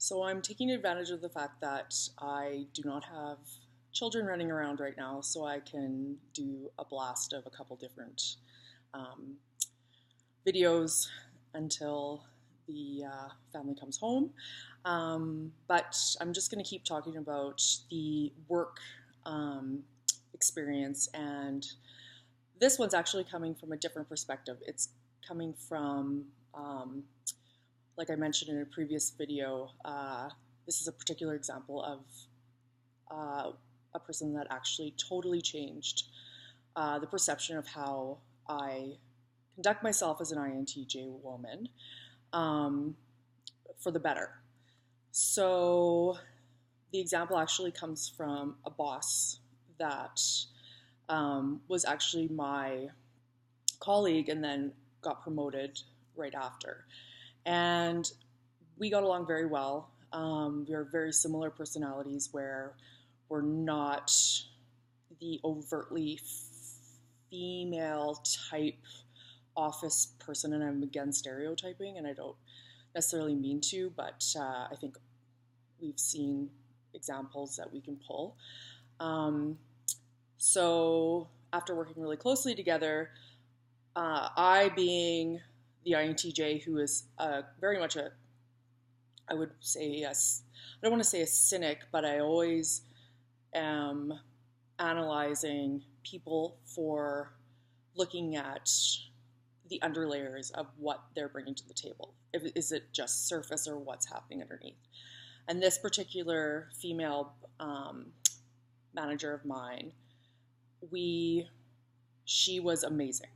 So I'm taking advantage of the fact that I do not have children running around right now, so I can do a blast of a couple different um, videos until the family comes home. But I'm just going to keep talking about the work experience, and this one's actually coming from a different perspective. It's coming from like I mentioned in a previous video, this is a particular example of a person that actually totally changed the perception of how I conduct myself as an INTJ woman for the better. So the example actually comes from a boss that was actually my colleague and then got promoted right after. And we got along very well. We are very similar personalities where we're not the overtly female type office person, and I'm against stereotyping, and I don't necessarily mean to, but I think we've seen examples that we can pull. So after working really closely together, I being the INTJ, who is very much I would say, I don't want to say a cynic, but I always am analyzing people for looking at the underlayers of what they're bringing to the table. Is it just surface or what's happening underneath? And this particular female manager of mine, she was amazing.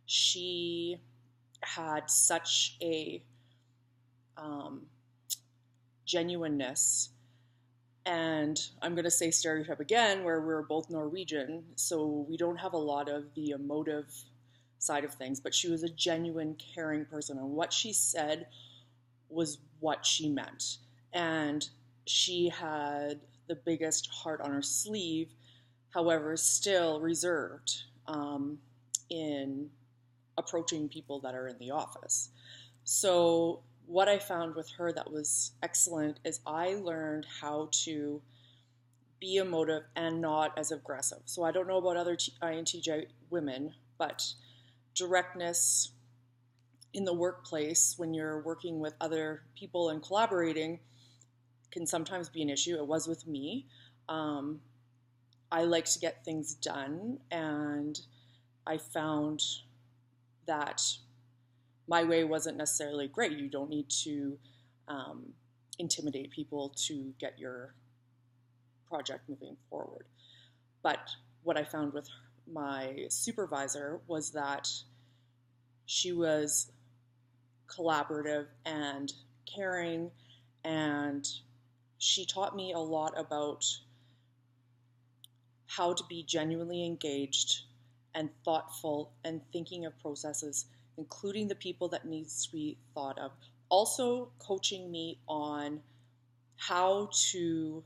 She had such a genuineness, and I'm going to say stereotype again, where we're both Norwegian, so we don't have a lot of the emotive side of things, but she was a genuine, caring person, and what she said was what she meant. And she had the biggest heart on her sleeve, however, still reserved in approaching people that are in the office. So what I found with her that was excellent is I learned how to be emotive and not as aggressive. So I don't know about other INTJ women, but directness in the workplace when you're working with other people and collaborating can sometimes be an issue. It was with me. I like to get things done, and I found that my way wasn't necessarily great. You don't need to intimidate people to get your project moving forward. But what I found with my supervisor was that she was collaborative and caring, and she taught me a lot about how to be genuinely engaged and thoughtful and thinking of processes, including the people that needs to be thought of. Also coaching me on how to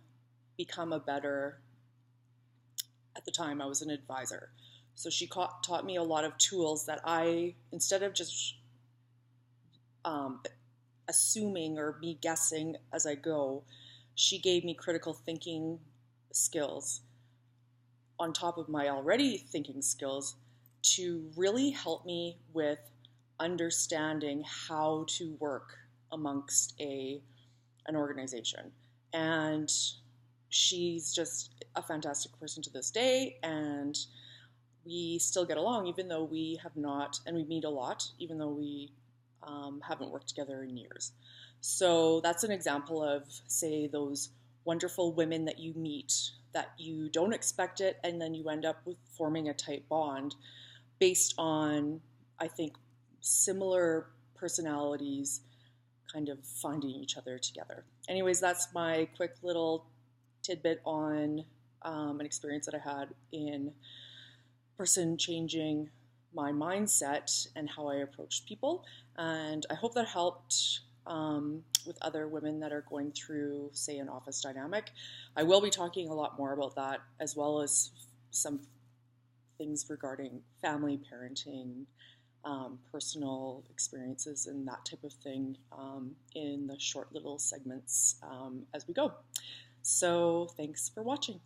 become a better, at the time I was an advisor. So she taught me a lot of tools that I, instead of just assuming or me guessing as I go, she gave me critical thinking skills on top of my already thinking skills to really help me with understanding how to work amongst an organization. And she's just a fantastic person to this day, and we still get along even though we have not, and we meet a lot, even though we haven't worked together in years. So that's an example of, say, those wonderful women that you meet that you don't expect it, and then you end up with forming a tight bond based on, I think, similar personalities kind of finding each other together. Anyways, that's my quick little tidbit on an experience that I had in person changing my mindset and how I approached people. And I hope that helped with other women that are going through, say, an office dynamic. I will be talking a lot more about that, as well as some things regarding family, parenting, personal experiences and that type of thing in the short little segments as we go. So thanks for watching.